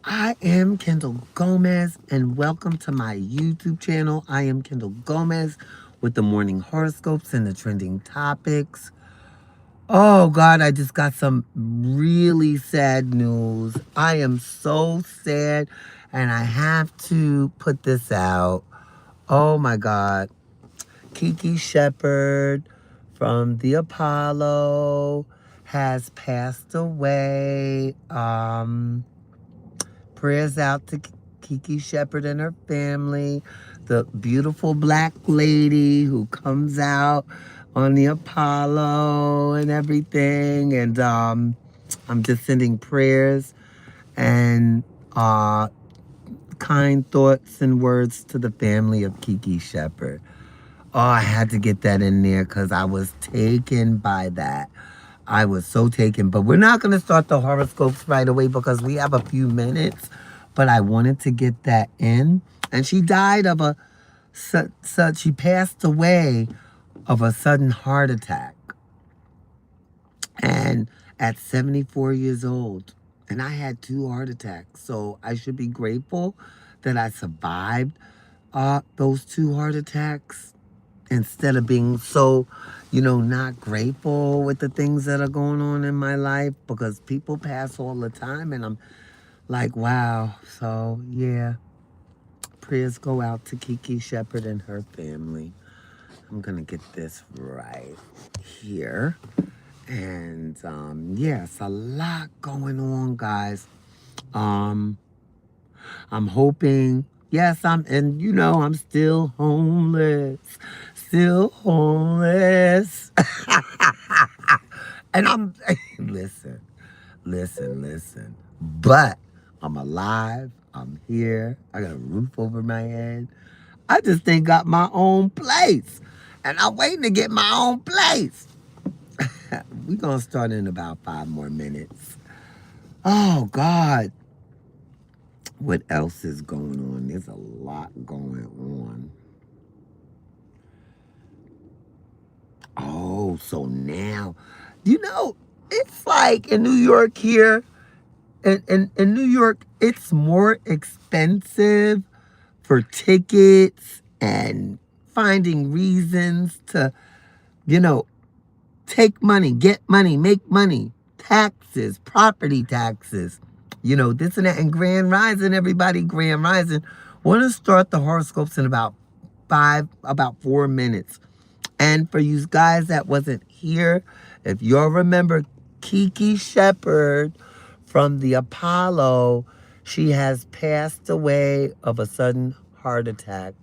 I am Kendall Gomez, and welcome to my YouTube channel. I am Kendall Gomez with the morning horoscopes and the trending topics. Oh God, I just got some really sad news. I am so sad, and I have to put this out. Oh my God. Kiki Shepard from the Apollo has passed away. Prayers out to Kiki Shepard and her family, the beautiful black lady who comes out on the Apollo and everything. And I'm just sending prayers and kind thoughts and words to the family of Kiki Shepard. Oh, I had to get that in there because I was taken by that. I was so taken. But we're not going to start the horoscopes right away because we have a few minutes. But I wanted to get that in. And she died of she passed away of a sudden heart attack. And at 74 years old. And I had two heart attacks. So I should be grateful that I survived those two heart attacks instead of being so, not grateful with the things that are going on in my life because people pass all the time and I'm like, wow. So, yeah, prayers go out to Kiki Shepard and her family. I'm going to get this right here. And, yes, a lot going on, guys. Um, I'm hoping, yes, I'm still homeless. Still homeless. And I'm, listen. But I'm alive. I'm here. I got a roof over my head. I just ain't got my own place. And I'm waiting to get my own place. We're going to start in about 5 more minutes. Oh, God. What else is going on? There's a lot going on. Oh, so now, it's like in New York here, in New York, it's more expensive for tickets and finding reasons to, you know, take money, get money, make money, taxes, property taxes, this and that. And Grand Rising, everybody, Grand Rising. Want to start the horoscopes in about 4 minutes. And for you guys that wasn't here, if you'll remember Kiki Shepard from the Apollo, she has passed away of a sudden heart attack,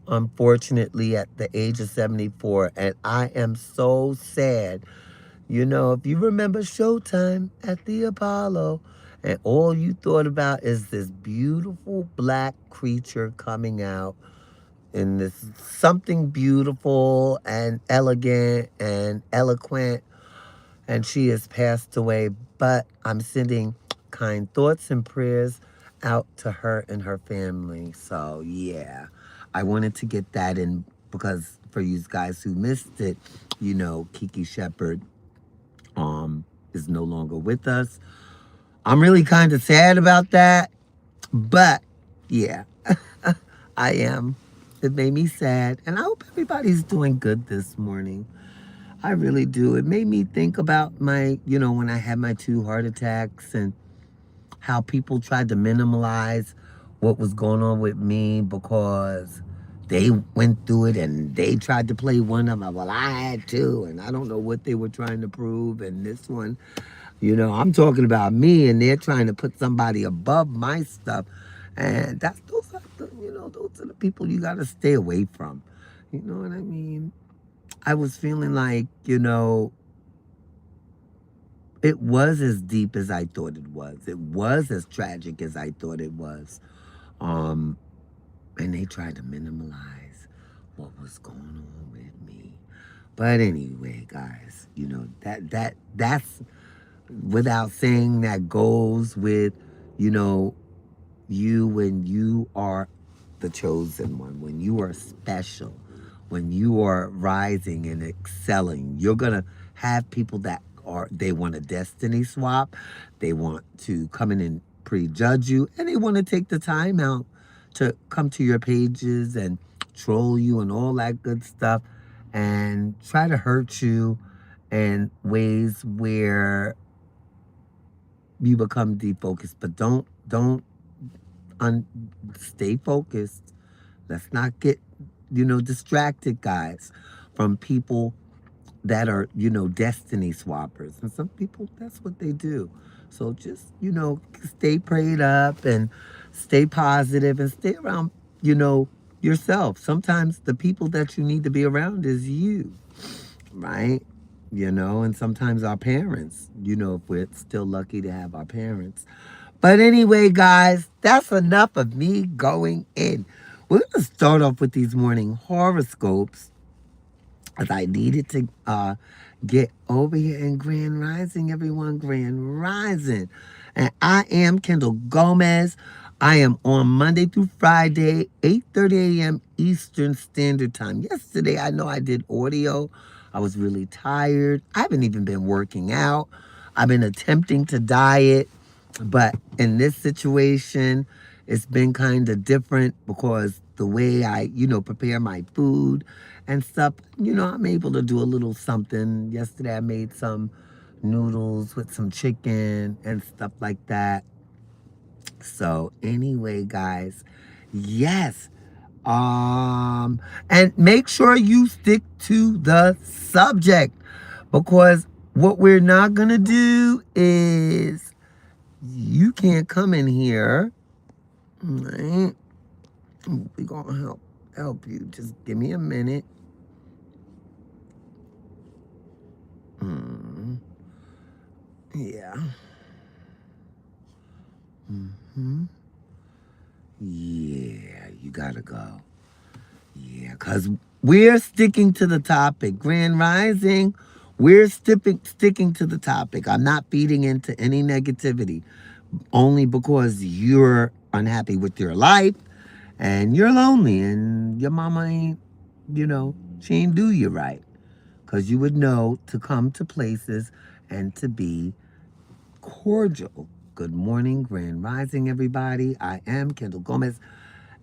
unfortunately, at the age of 74. And I am so sad. If you remember Showtime at the Apollo, and all you thought about is this beautiful black creature coming out in this something beautiful and elegant and eloquent, and she has passed away. But I'm sending kind thoughts and prayers out to her and her family. So yeah, I wanted to get that in because for you guys who missed it, Kiki Shepard is no longer with us. I'm really kind of sad about that, but yeah, I am. It made me sad, and I hope everybody's doing good this morning. I really do. It made me think about when I had my two heart attacks and how people tried to minimalize what was going on with me because they went through it and they tried to play one of them. Well, I had two, and I don't know what they were trying to prove. And this one, I'm talking about me, and they're trying to put somebody above my stuff. And those are the people you got to stay away from. You know what I mean? I was feeling like, it was as deep as I thought it was. It was as tragic as I thought it was. Um, and they tried to minimize what was going on with me. But anyway, guys, that's without saying that goes with, you know, you when you are the chosen one, when you are special, when you are rising and excelling, you're gonna have people that they want a destiny swap. They want to come in and prejudge you, and they want to take the time out to come to your pages and troll you and all that good stuff and try to hurt you in ways where you become defocused. But don't stay focused. Let's not get, distracted, guys, from people that are, destiny swappers. And some people, that's what they do. So just, stay prayed up and stay positive and stay around, yourself. Sometimes the people that you need to be around is you, right? And sometimes our parents, if we're still lucky to have our parents. But anyway, guys, that's enough of me going in. We're going to start off with these morning horoscopes, as I needed to get over here in Grand Rising, everyone. Grand Rising. And I am Kendall Gomez. I am on Monday through Friday, 8:30 a.m. Eastern Standard Time. Yesterday, I know I did audio. I was really tired. I haven't even been working out. I've been attempting to diet. But in this situation, it's been kind of different because the way I, prepare my food and stuff, I'm able to do a little something. Yesterday I made some noodles with some chicken and stuff like that. So anyway, guys, yes. And make sure you stick to the subject, because what we're not gonna do is, you can't come in here, right? We're gonna help you. Just give me a minute. Yeah. Yeah, you gotta go. Yeah, because we're sticking to the topic. Grand Rising, we're sticking to the topic. I'm not feeding into any negativity, only because you're unhappy with your life and you're lonely and your mama ain't, she ain't do you right. Because you would know to come to places and to be cordial. Good morning, Grand Rising, everybody. I am Kendall Gomez,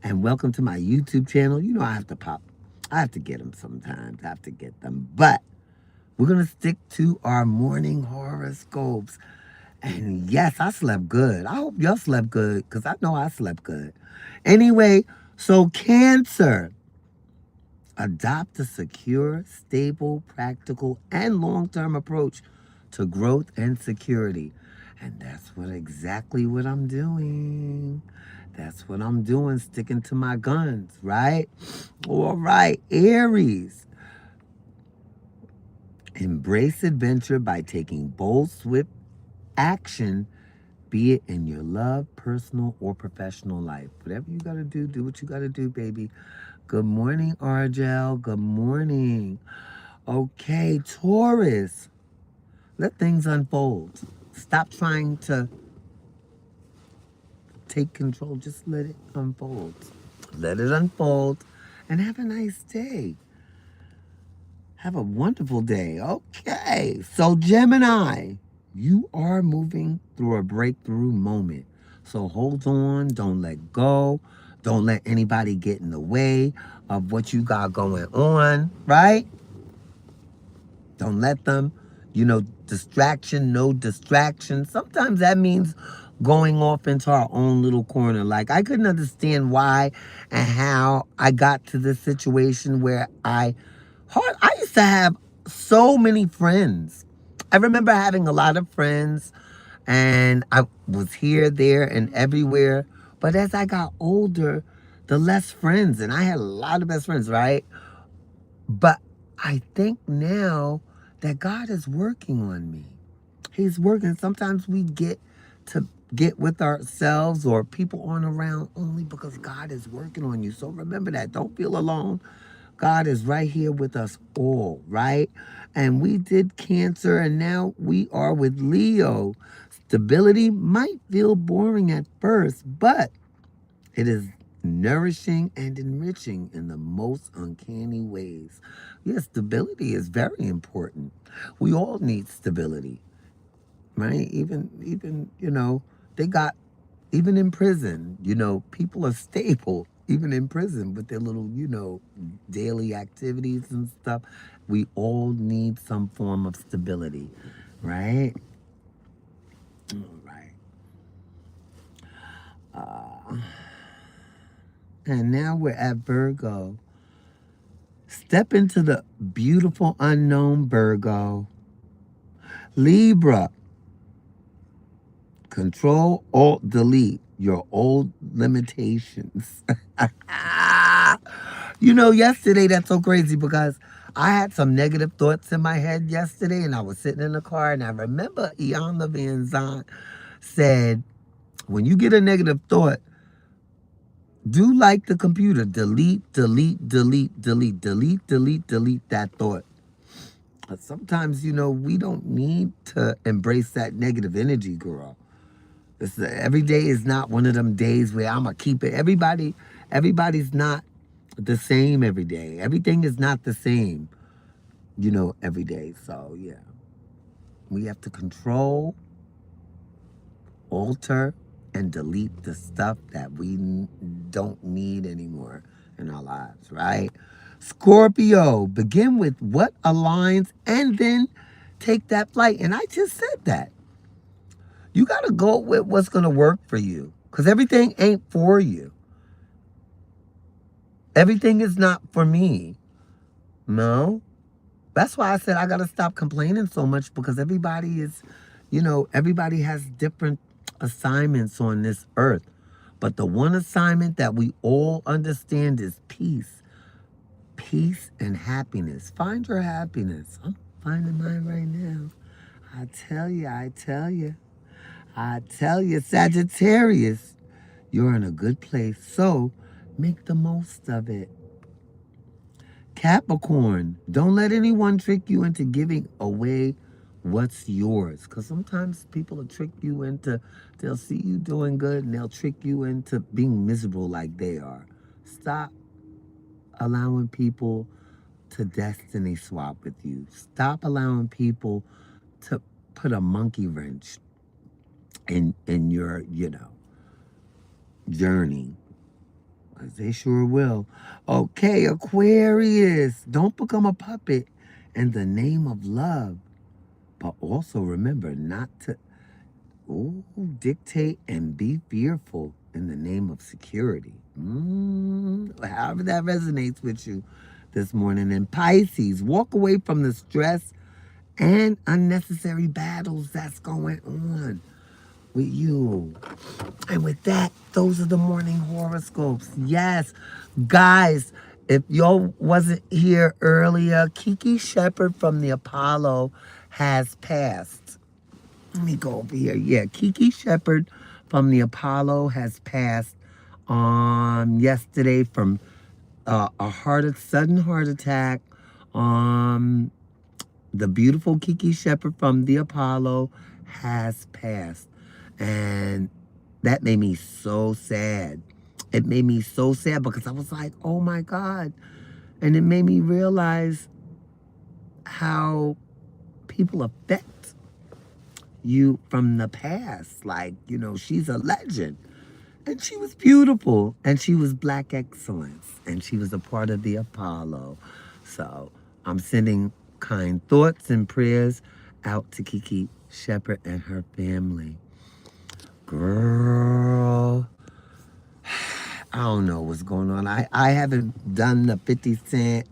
and welcome to my YouTube channel. I have to get them sometimes. I have to get them. But we're going to stick to our morning horoscopes. And yes, I slept good. I hope y'all slept good, because I know I slept good. Anyway, so Cancer. Adopt a secure, stable, practical, and long-term approach to growth and security. And that's exactly what I'm doing. That's what I'm doing, sticking to my guns, right? All right, Aries. Embrace adventure by taking bold, swift action, be it in your love, personal, or professional life. Whatever you got to do what you got to do, baby. Good morning, Argel. Good morning. Okay, Taurus. Let things unfold. Stop trying to take control. Just let it unfold. Let it unfold and have a nice day. Have a wonderful day. Okay, so Gemini, you are moving through a breakthrough moment. So hold on, don't let go. Don't let anybody get in the way of what you got going on, right? Don't let them, distraction, no distraction. Sometimes that means going off into our own little corner. Like, I couldn't understand why and how I got to this situation where I used to have so many friends. I remember having a lot of friends, and I was here, there, and everywhere. But as I got older, the less friends, and I had a lot of best friends, right? But I think now that God is working on me. He's working. Sometimes we get with ourselves or people on around only because God is working on you. So remember that. Don't feel alone. God is right here with us all, right? And we did Cancer, and now we are with Leo. Stability might feel boring at first, but it is nourishing and enriching in the most uncanny ways. Yes, stability is very important. We all need stability, right? Even they got even in prison, people are stable, even in prison with their little, daily activities and stuff. We all need some form of stability, right? All right. And now we're at Virgo. Step into the beautiful unknown, Virgo. Libra. Control, Alt, Delete your old limitations. Yesterday, that's so crazy because I had some negative thoughts in my head yesterday, and I was sitting in the car, and I remember Iana Van Zant said, when you get a negative thought, do like the computer. Delete, delete, delete, delete, delete, delete, delete that thought. But sometimes, we don't need to embrace that negative energy, girl. Every day is not one of them days where I'm going to keep it. Everybody's not the same every day. Everything is not the same, every day. So, yeah. We have to control, alter, and delete the stuff that we don't need anymore in our lives, right? Scorpio, begin with what aligns and then take that flight. And I just said that. You got to go with what's going to work for you because everything ain't for you. Everything is not for me. No. That's why I said I got to stop complaining so much because everybody has different assignments on this earth. But the one assignment that we all understand is peace. Peace and happiness. Find your happiness. I'm finding mine right now. I tell you, Sagittarius, you're in a good place. So make the most of it. Capricorn, don't let anyone trick you into giving away what's yours. Because sometimes people will trick you they'll see you doing good and they'll trick you into being miserable like they are. Stop allowing people to destiny swap with you. Stop allowing people to put a monkey wrench in your, journey. Because they sure will. Okay, Aquarius. Don't become a puppet in the name of love. But also remember not to dictate and be fearful in the name of security. However that resonates with you this morning. And Pisces, walk away from the stress and unnecessary battles that's going on with you. And with that, those are the morning horoscopes. Yes, guys, if y'all wasn't here earlier, Kiki Shepherd from the Apollo has passed. Let me go over here. Yeah, Kiki Shepherd from the Apollo has passed yesterday from a sudden heart attack. The beautiful Kiki Shepherd from the Apollo has passed. And that made me so sad. It made me so sad because I was like, oh my God. And it made me realize how people affect you from the past. Like, she's a legend. And she was beautiful. And she was Black excellence. And she was a part of the Apollo. So I'm sending kind thoughts and prayers out to Kiki Shepherd and her family. Girl, I don't know what's going on. I haven't done the 50 Cent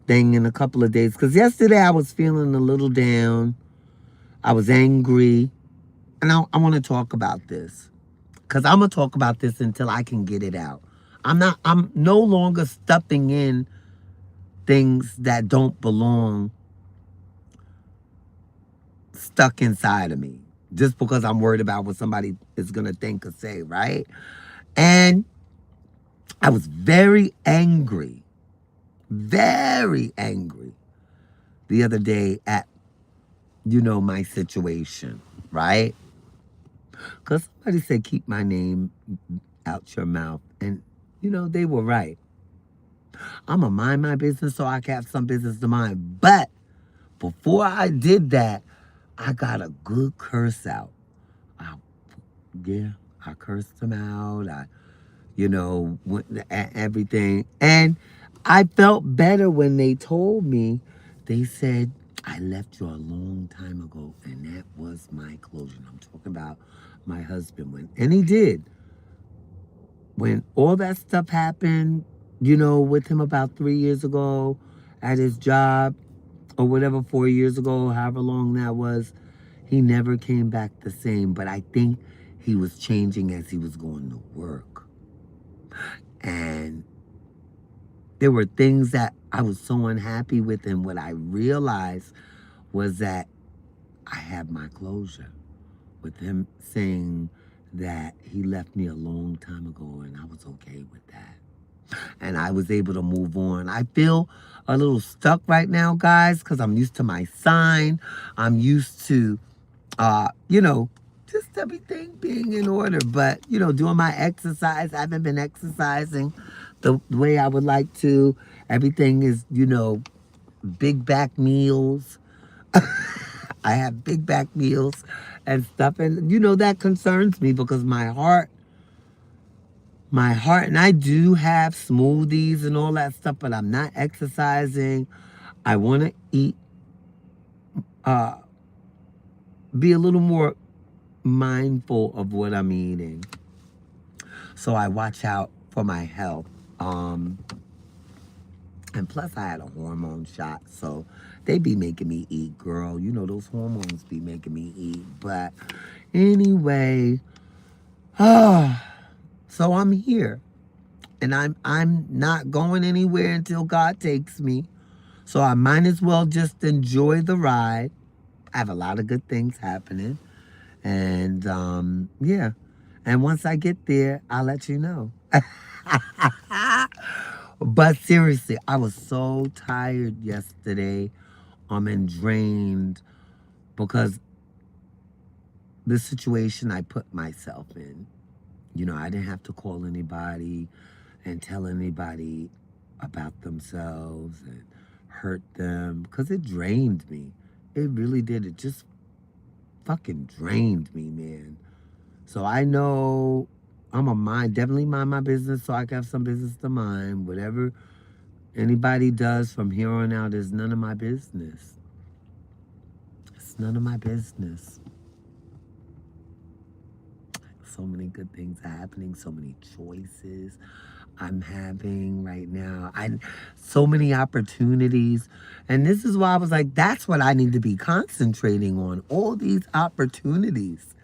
thing in a couple of days because yesterday I was feeling a little down. I was angry. And I want to talk about this because I'm going to talk about this until I can get it out. I'm no longer stuffing in things that don't belong stuck inside of me just because I'm worried about what somebody is going to think or say, right? And I was very angry the other day at, my situation, right? Because somebody said, keep my name out your mouth. And, they were right. I'm going to mind my business so I can have some business to mind. But before I did that, I got a good curse out. I I cursed them out. Everything. And I felt better when they told me, they said, I left you a long time ago, and that was my closure. I'm talking about my husband and he did. When all that stuff happened, with him about 3 years ago at his job, or whatever, 4 years ago, however long that was, he never came back the same. But I think he was changing as he was going to work. And there were things that I was so unhappy with. And what I realized was that I had my closure with him saying that he left me a long time ago, and I was okay with that. And I was able to move on. I feel a little stuck right now, guys, because I'm used to my sign. I'm used to, just everything being in order. But, doing my exercise. I haven't been exercising the way I would like to. Everything is, big back meals. I have big back meals and stuff. And, that concerns me because my heart, and I do have smoothies and all that stuff, but I'm not exercising. I want to eat, uh, be a little more mindful of what I'm eating. So I watch out for my health. Um, and plus, I had a hormone shot, so they be making me eat, girl. Those hormones be making me eat. But anyway, so I'm here. And I'm not going anywhere until God takes me. So I might as well just enjoy the ride. I have a lot of good things happening. And yeah. And once I get there, I'll let you know. But seriously, I was so tired yesterday. And drained because the situation I put myself in. I didn't have to call anybody and tell anybody about themselves and hurt them because it drained me. It really did. It just fucking drained me, man. So I know I'm definitely mind my business so I can have some business to mind. Whatever anybody does from here on out is none of my business. It's none of my business. So many good things are happening, so many choices I'm having right now. So many opportunities. And this is why I was like, that's what I need to be concentrating on. All these opportunities,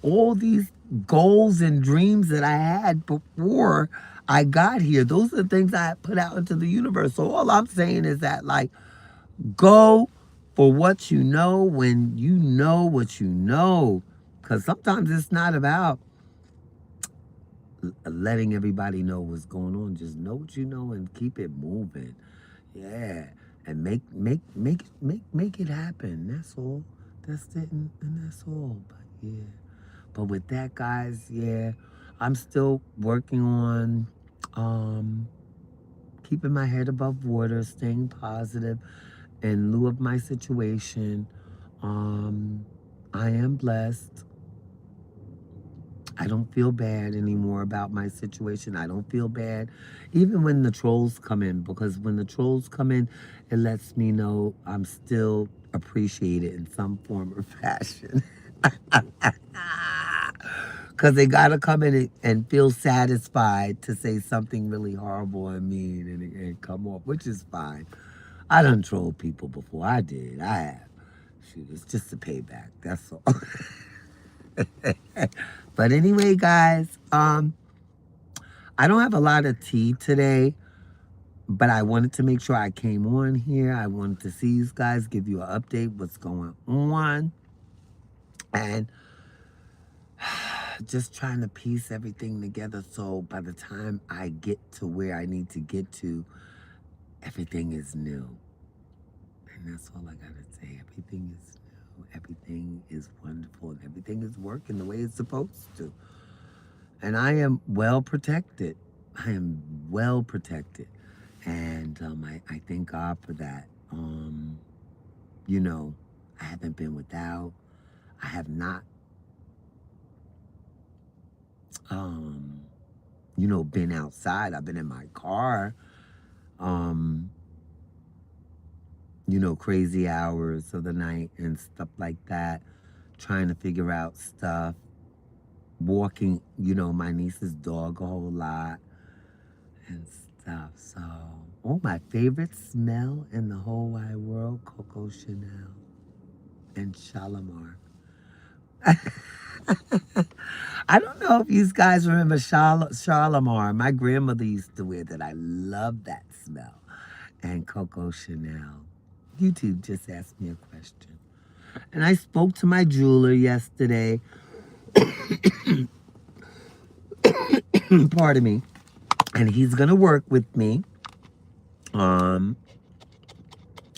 all these goals and dreams that I had before I got here. Those are the things I put out into the universe. So all I'm saying is that, like, go for what you know when you know what you know. Because sometimes it's not about letting everybody know what's going on. Just know what you know and keep it moving. Yeah. And make it happen. That's all. That's it, and that's all. But yeah. But with that, guys, yeah, I'm still working on keeping my head above water, staying positive in lieu of my situation. Um, I am blessed. I don't feel bad anymore about my situation. I don't feel bad even when the trolls come in, because when the trolls come in, it lets me know I'm still appreciated in some form or fashion. Because they got to come in and feel satisfied to say something really horrible and mean and come off, which is fine. I done trolled people before. I did. I have. Shoot, it's just a payback. That's all. But anyway, guys, I don't have a lot of tea today, but I wanted to make sure I came on here. I wanted to see you guys, give you an update, what's going on, and just trying to piece everything together so by the time I get to where I need to get to, everything is new. And that's all I gotta say. Everything is new. Everything is wonderful. And everything is working the way it's supposed to. And I am well protected. I am well protected. And I thank God for that. You know, I haven't been without. I have not Um, you know, been outside. I've been in my car. Um, you know, crazy hours of the night and stuff like that, trying to figure out stuff, walking, you know, my niece's dog a whole lot and stuff. So, oh, my favorite smell in the whole wide world, Coco Chanel and Shalimar. I don't know if you guys remember Shalimar. My grandmother used to wear that. I love that smell. And Coco Chanel. YouTube just asked me a question. And I spoke to my jeweler yesterday. Pardon me. And he's going to work with me. Um,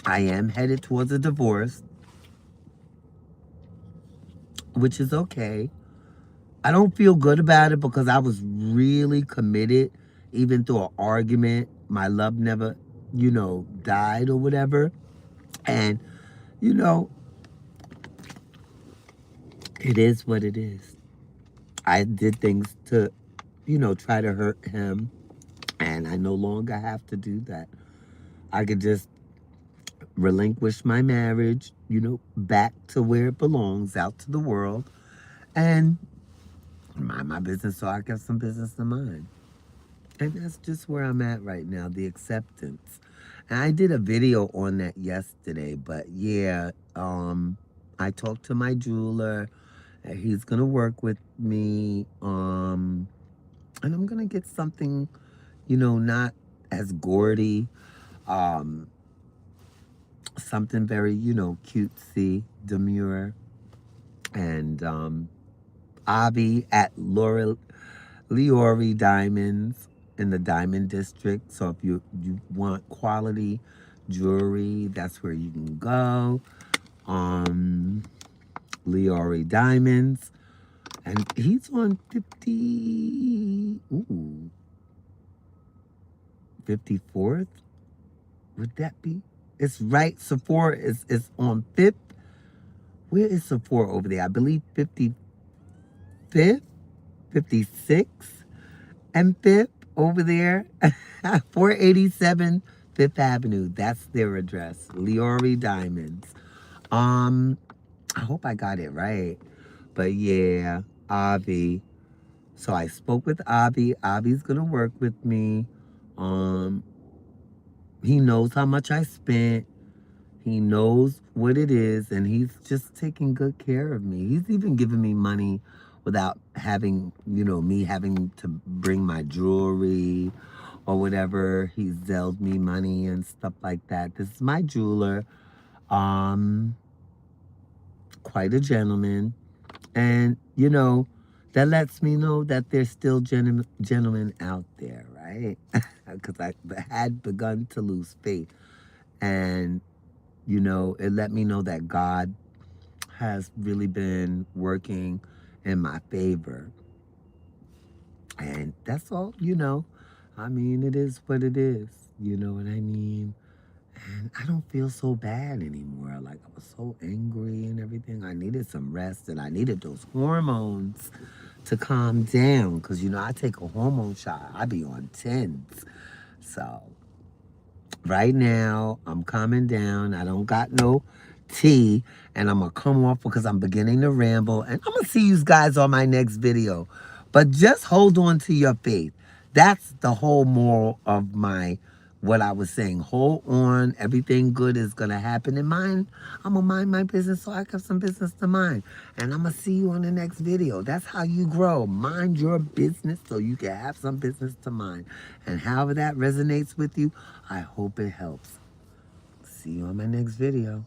I am headed towards a divorce, which is okay. I don't feel good about it because I was really committed, even through an argument. My love never, you know, died or whatever. And, you know, it is what it is. I did things to, you know, try to hurt him. And I no longer have to do that. I could just relinquish my marriage, you know, back to where it belongs, out to the world, and mind my business so I got some business to mind. And that's just where I'm at right now, the acceptance. And I did a video on that yesterday, but yeah, I talked to my jeweler. He's gonna work with me, and I'm gonna get something, you know, not as gaudy, um, something very, you know, cutesy, demure, and Avi at Leori Diamonds in the Diamond District. So if you want quality jewelry, that's where you can go. Um, Leori Diamonds, and he's on 54th. Would that be? It's right. Sephora is on 5th. Where is Sephora over there? I believe 55th, 56th, and 5th over there. 487 5th Avenue. That's their address. Leori Diamonds. Um, I hope I got it right. But yeah, Avi. So I spoke with Avi. Avi's gonna work with me. Um, he knows how much I spent. He knows what it is, and he's just taking good care of me. He's even giving me money without having, you know, me having to bring my jewelry or whatever. He's Zelled me money and stuff like that. This is my jeweler. Um, Quite a gentleman. And, you know, that lets me know that there's still gentlemen out there, right? Because I had begun to lose faith. And, you know, it let me know that God has really been working in my favor. And that's all, you know. I mean, it is what it is. You know what I mean? And I don't feel so bad anymore. Like, I was so angry and everything. I needed some rest and I needed those hormones to calm down. Because, you know, I take a hormone shot, I be on tens. So, right now, I'm calming down. I don't got no tea. And I'm going to come off because I'm beginning to ramble. And I'm going to see you guys on my next video. But just hold on to your faith. That's the whole moral of what I was saying. Hold on. Everything good is going to happen in mine. I'm going to mind my business so I have some business to mind. And I'm going to see you on the next video. That's how you grow. Mind your business so you can have some business to mind. And however that resonates with you, I hope it helps. See you on my next video.